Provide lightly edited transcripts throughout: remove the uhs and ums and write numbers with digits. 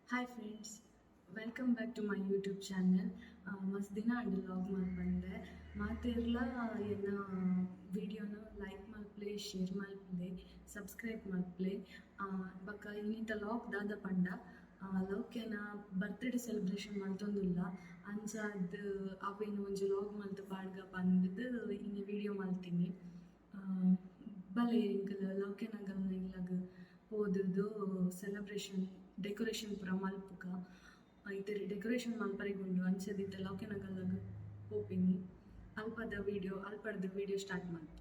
Hi friends, welcome back to my YouTube channel. ಮಸ್ತ್ ದಿನ ಅಂಡ್ ಲಾಗ್ ಮಾಡಿ ಬಂದೆ ಮಾತಿರ್ಲ ಏನ ವಿಡಿಯೋನ ಲೈಕ್ ಮಲ್ಪ್ಲೆ, ಶೇರ್ ಮಲ್ಪ್ಲೆ, ಸಬ್ಸ್ಕ್ರೈಬ್ ಮಲ್ಪ್ಲೆ. ಬಕ್ಕ ಇನ್ನಿತ ಲಾಗ್ ದಾದ ಪಂಡ ಲವ್ಕೇನ ಬರ್ತ್ಡೇ ಸೆಲೆಬ್ರೇಷನ್ ಮಾಡ್ತೊಂದಿಲ್ಲ ಅಂಚಾದ್ ಅವೇನು ಒಂಜಿ ಲಾಗ್ ಮಲ್ತು ಪಾಡ್ಗ ಬಂದದ್ದು ಇನ್ನು ವಿಡಿಯೋ ಮಲ್ತೀನಿ. ಬಲೆ ಎಂಕಲ್ ಲವ್ಕೇನಗಲ್ನ ಇಲ್ಲಾಗ ಹೋದದ್ದು ಸೆಲೆಬ್ರೇಷನ್ ಡೆಕೋರೇಷನ್ ಪೂರ ಮಲ್ಪುಗ ಇತರ ಡೆಕೋರೇಷನ್ ಮಲ್ಪರೆಗೊಂಡು ಅಂಚದಿತ್ತ ಲವ್ಕೇನಗಲ್ಲಾಗ ಹೋಪಿನಿ. ಅಲ್ಪದ ವಿಡಿಯೋ ಸ್ಟಾರ್ಟ್ ಮಾಡ್ತೆ.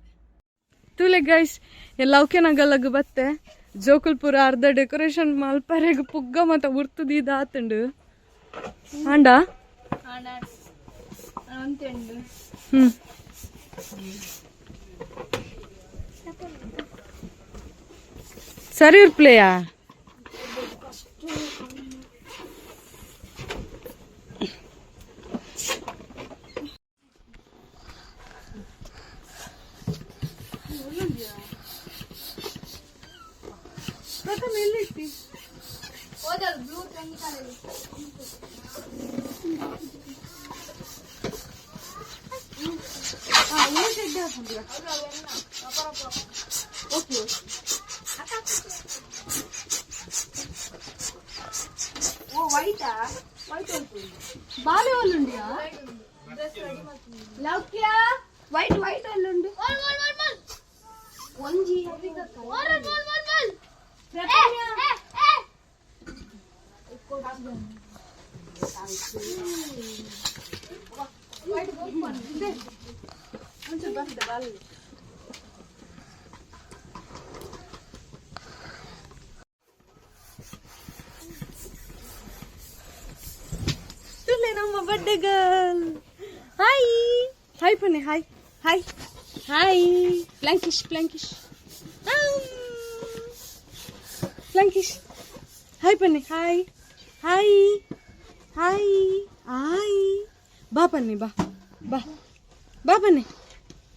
ತೂಲೆ ಗೈಸ್ ಲವ್ಕೇನಗಲ್ಲಾಗ ಬತ್ತೆ ಜೋಕುಲ್ಪುರ ಅರ್ಧ ಡೆಕೋರೇಷನ್ ಮಲ್ಪರೆಗ್ ಪುಗ್ಗ ಮತ್ತ ಉರ್ತುದೀದ ಆತುಂಡು ಆಂಡ ಸರಿ ಉರ್ಪ್ಲೆಯಾ బాగా వాళ్ళుండియా లౌక్య వైట్ వైట్ వాళ్ళుండు ಒಂಜಿ ನಮ್ಮ ಬರ್ಡೇ ಗರ್ಲ್. ಹಾಯ್ ಹಾಯ್ ಪನ್ನೆ, ಹಾಯ್ ಹಾಯ್ ಹಾಯ್ ಪ್ಲಾಂಕಿಶ್ ಪ್ಲಾಂಕಿಶ್ ಪ್ಲಾಂಕಿಶ್ ಹಾಯ್ ಪನ್ನೆ, ಹಾಯ್ ಹಾಯ್ ಹಾಯ್ ಹಾಯ್. ಬಾ ಪನ್ನೆ, ಬಾ ಬಾ ಬಾ ಪನ್ನೆ,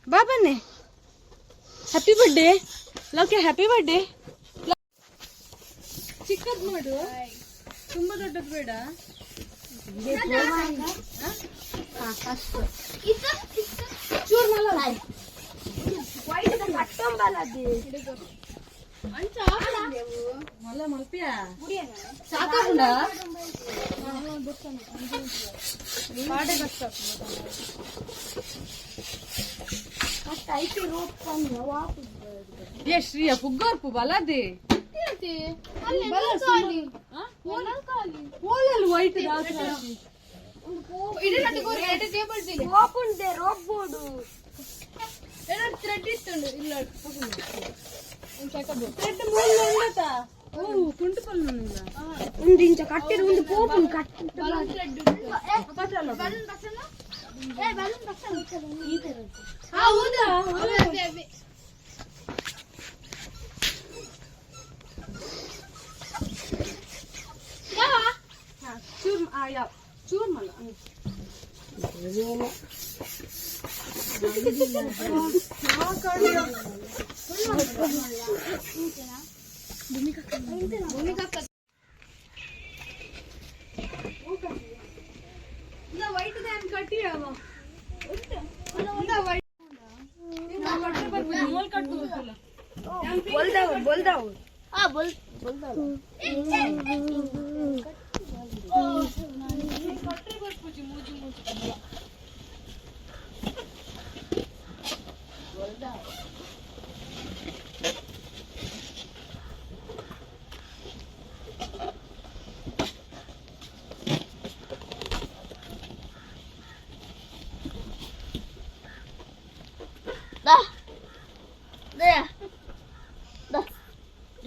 ಬಾ ಪನ್ನೆ. ಹ್ಯಾಪಿ ಬರ್ಡೇ ಲವ್ಕೆ, ಹ್ಯಾಪಿ ಬರ್ಡೇ. ಚಿಕ್ಕದ್ ಮಾಡು, ತುಂಬಾ ದೊಡ್ಡದು ಬೇಡ. సాకకుండా ఏ శ్రీయ పుగ్గోర్పు బలది వైట్ థ్రెడ్ ఇస్తుండు ఇలా థ్రెడ్ మూడు ఉండతా కుంటు పళ్ళు ఉంది ఇంత కట్టెరు ఉంది పోపు చూడు మళ్ళా వైట్ దాన్ని కట్టి बोलदाव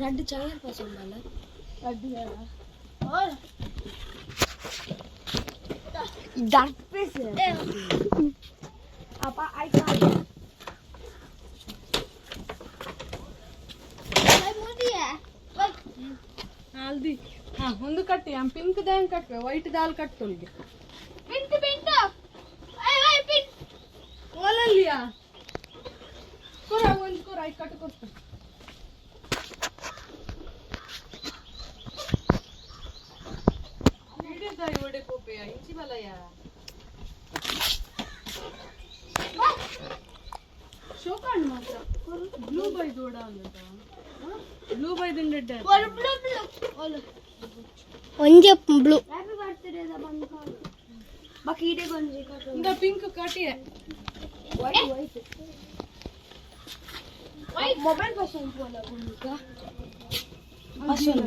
రెడ్ चाहिए पसंद वाला रेड वाला और डार्क पे से आपा आई का भाई मोदी है हल्दी हां ಒಂದು ಕಟ್ಟಿ ಆ pink than ಕಟ್ವೆ white dal ಕಟ್ಟೋಲ್ಗೆ pink pink I pink ಓಲಲ್ಲಿಯಾ ಕೊರ ಒಂದು ಕೊರ ಐ ಕಟ್ ಕೊಡ್ತ ದಾಯಿ ಒಡೆ ಕೋಪೆಯ ಇಂಚಿ ಬಲಯ ಶೋಕಾಣ್ ಮಾತ್ರ ಬ್ಲೂ ಬೈ ದೋಡ ಅಂತ ಬ್ಲೂ ಬೈ ದಿಂಡೆ ಒಂಜೆ ಬ್ಲೂ ಹ್ಯಾಪಿ ಬರ್ತ್ಡೇ ದ ಬಂದು ಬಾಕಿ ಇಡೆ ಗೊಂಜೆ ಇಂದ ಪಿಂಕ್ ಕಾಟಿಯೆ ವೈಟ್ ಮೊಬೈಲ್ ಫಂಕ್ಷನ್ ಪೋಲ ಗುಂಡುಕ ಫಂಕ್ಷನ್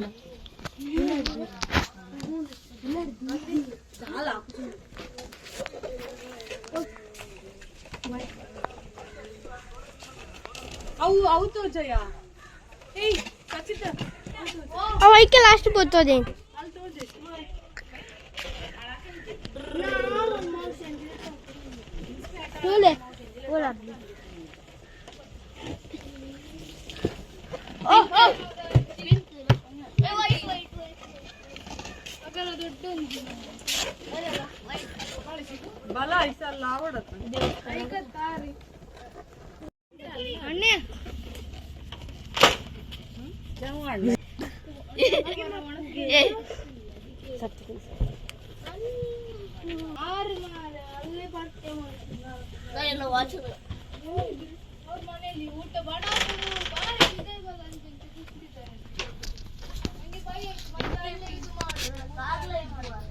ಚಾಲ ಅವು ತೋಜಯ ಏಯ್ ಖಚಿತ ಅವೈಕೆ ಲಾಸ್ಟ್ ಗೊತ್ತೋದೆ ಅಲ್ಲಿ ತೋಜೆ ಕೂಲೆ ಓಲಾ ಓ ಓ ಬಲ ಐಸಲ್ಲ ಆವಡತ್ತ ಅಣ್ಣೆ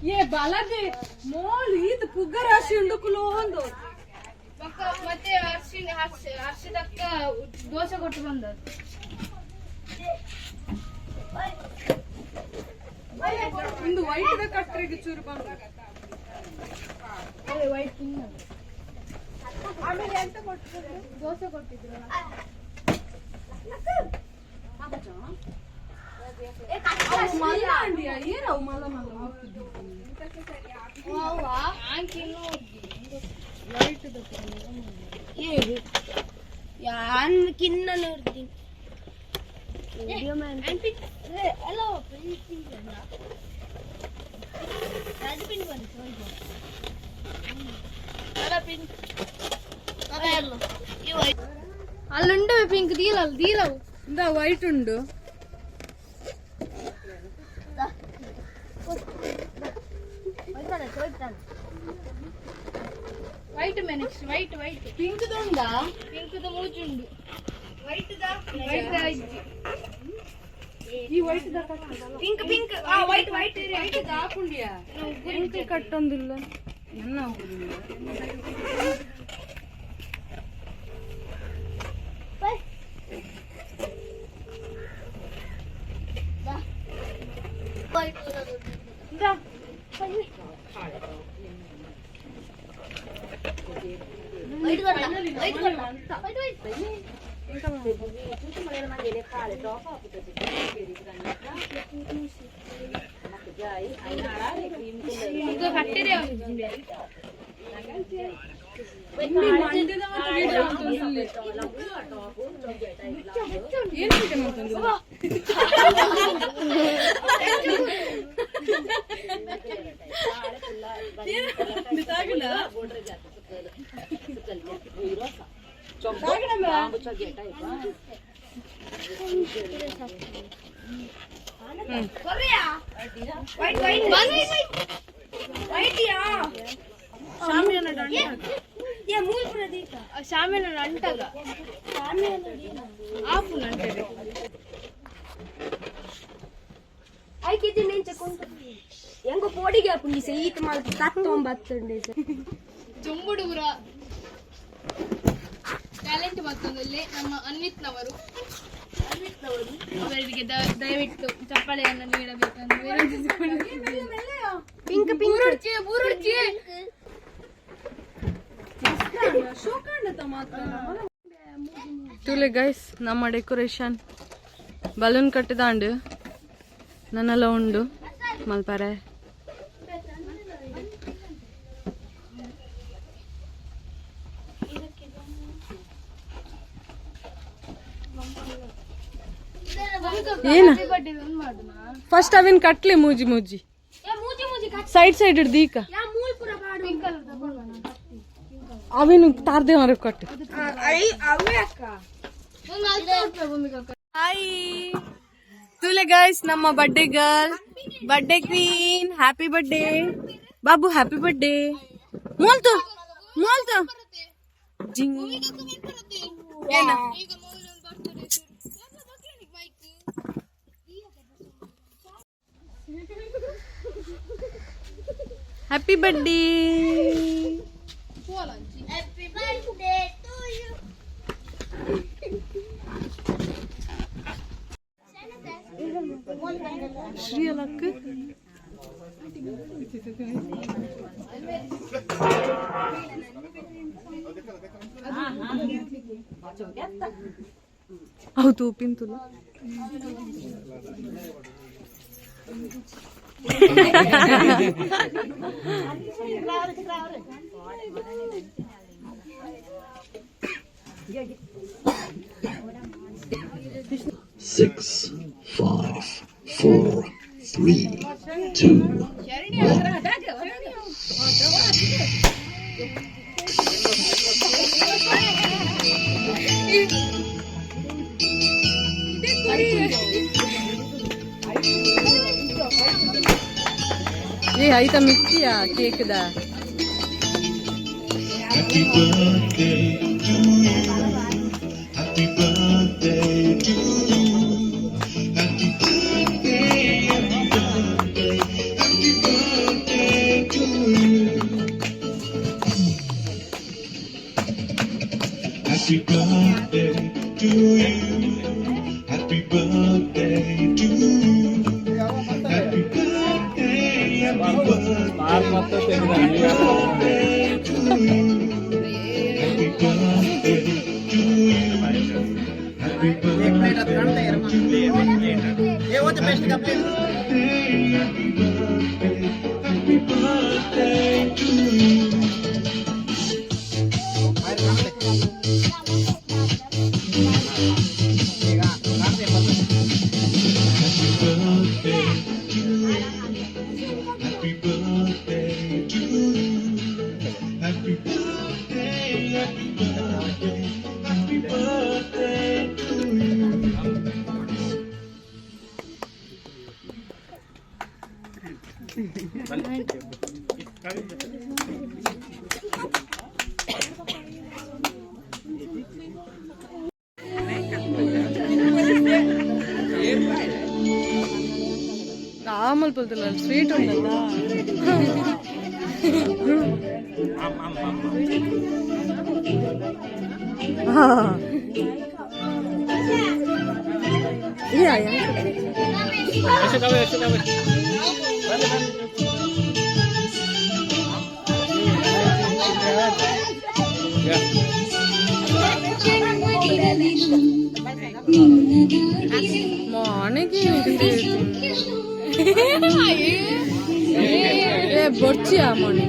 ಏ ಬಲದೆ ಮೋಲ್ ಈದ್ ಪುಗ್ಗ ರಾಶಿ ಉಂಡುಕುಲು ಒಂದು ಮತ್ತೆ ಹರ್ಷಿದಕ್ಕ ದೋಸೆ ಕೊಟ್ಟು ಬಂದದ್ದು ಒಂದು ವೈಟ್ ಕಟ್ರಿಗೆ ಚೂರು ಬಂದ ವೈಟ್ ಆಮೇಲೆ ಎಂತ ಕೊಟ್ಟಿದ್ರು ದೋಸೆ ಕೊಟ್ಟಿದ್ರು ಮಲ್ಲ ಅಂಡಿಯ ಏನವು ಮಲ್ಲ ಮಲ್ಲ ಹೋಗ್ತಿದ್ದು ಯಾನ್ ಕಿನ್ನ ನೋಡ್ತೀನಿ ಹಲೋ ಅಲ್ಲುಂಡು ಪಿಂಕ್ ದೀಲವು ದೀಲವು ಇಂದ ವೈಟ್ ಉಂಡು white next white white pink ದುಂಡಾ ಪಿಂಕ್ ಮೂಜುಂಡು ವೈಟ್ ಈ white pink pink white white white ಹಾಕೊಂಡಿಯ ಪಿಂಕ್ ಕಟ್ಟೊಂದಿಲ್ಲ ನನ್ನ ಹೋಗುದಿಲ್ಲ ಶಾಮಿನ ಅಂಟಗ ಆಪು ನಂಟದೆ ಐಕಿದ್ದು ನೆಂಚಕೊಂಡು ಹೆಂಗೋ ಪೋಡಿಗೆ ಹಾಪುಂಡಿ ಈತ ಮಾಡಿ ತತ್ತೊಂಬತ್ತುಂಡೆ ಜಂಬುಡುಗುರ ಟ್ಯಾಲೆಂಟ್ ಮತ್ತೊಂದಲ್ಲಿ ನಮ್ಮ ಅನ್ವಿತ್ನವರು ಅವರಿಗೆ ದಯವಿಟ್ಟು ಚಪ್ಪಾಳೆಯನ್ನು ನೀಡಬೇಕೆಂದು ವಿನಂತಿಸಿಕೊಳ್ಳುತ್ತೇನೆ. ಪಿಂಕ್ ಪಿಂಕ್ ಬೂರುಡ್ಚಿ ತುಲೆ ಗೈಸ್ ನಮ್ಮ ಡೆಕೋರೇಷನ್ ಬಲೂನ್ ಕಟ್ಟಿದಾಂಡು ನನ್ನೆಲ್ಲ ಉಂಡು ಮಲ್ಪರೆ ಏನ ಫಸ್ಟ್ ಅವಿನ್ ಕಟ್ಲಿ ಮೂಜಿ ಮೂಜಿ ಸೈಡ್ ಸೈಡ್ ಹಿಡ್ದೀಕ ಅವಿನ ತಾರ್ದೆ ಮಾರ ಕಟ್ಟು ಅವೇ ಅಕ್ಕ ಹಾಯ್ ತುಲೆ ಗೈಸ್ ನಮ್ಮ birthday girl birthday queen happy birthday ಬಾಬು ಹ್ಯಾಪಿ ಬರ್ಡೇ ಮೋಲ್ತು ಮೋಲ್ತು ಜಿಂಗ್ ಏನ happy birthday Happy birthday to you. ಶ್ರೀ ಅಲಕ್ ಹೌದು ಪಿಂತುಲ Six, 5, 4, 3, 2, 1. ಆಯ್ತಾ ಮಿಕ್ಕಿಯಾ ಕೇಕ್ದ happy birthday to you. Happy birthday to you. Happy birthday, happy birthday, happy birthday to you. Happy birthday to you. Happy birthday to you. Happy birthday, happy birthday, happy birthday to you. Happy birthday to you. Happy birthday to you. Happy birthday to you. Happy birthday to you. Happy birthday, happy birthday, happy birthday to you. ಆಮಲ್ ಪಲ್ತಲ್ಲ sweet ಉಂಟಲ್ಲ ಬರ್ಚಿಯಾ ಮನೆ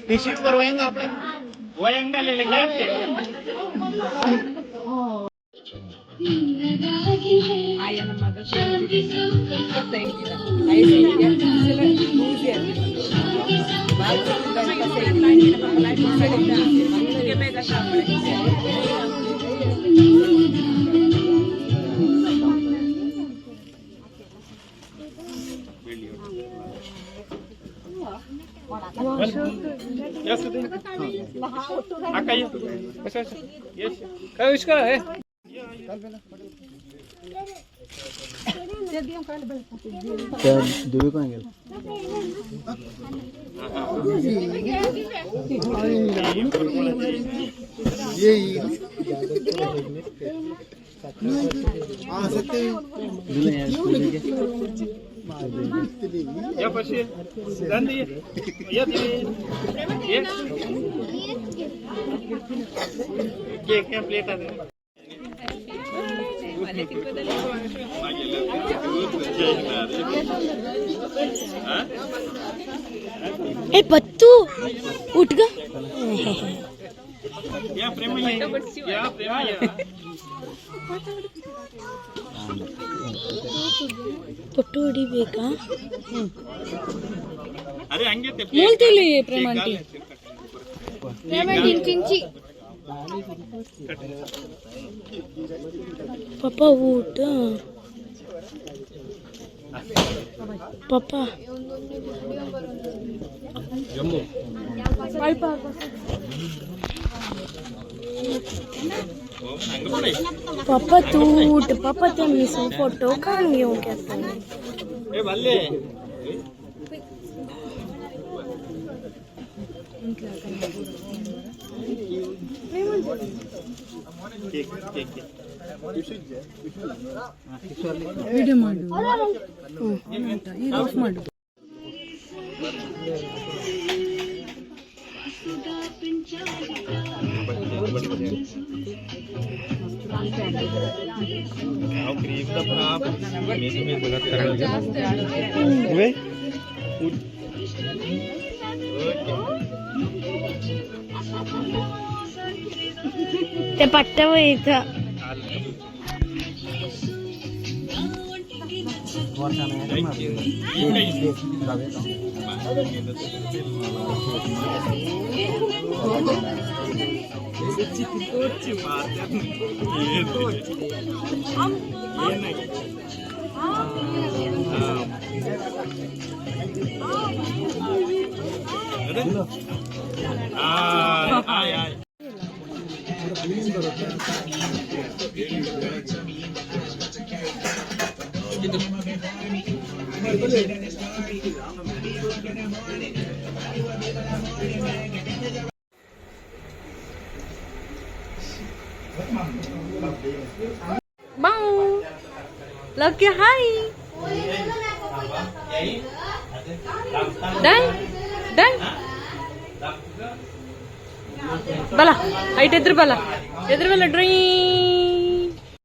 Nisip berwayang apa? Wayang kali lagi. Akan ayo. Bas. Yes. Kau sekolah eh. Ya pasti. Dan dia. Ya dia. Ya. Cake plate ada. ए बच्चू उठ गा Ya prema ya. Ya prema ya. ಪೊಟ್ಟು ಹೊಡಿಬೇಕಾ ಅರೆ ಹಂಗೆ ಹೇಳ್ತಿಲಿ ಪ್ರೇಮಾಂಟಿ ಚಿಂಚಿ ಪಾಪ ಊಟ ಪಾಪ पापा तू उठ पापा तुम सो फोटो खाएंगे हो कैसे ए बल्ले ವಿಡಿಯೋ ಮಾಡು ಈಗ ಆಫ್ ಮಾಡು ते पट्टा इथं Bang. Lagi hai. Dan. Bala. Height edru bala. Edru bala. Dream.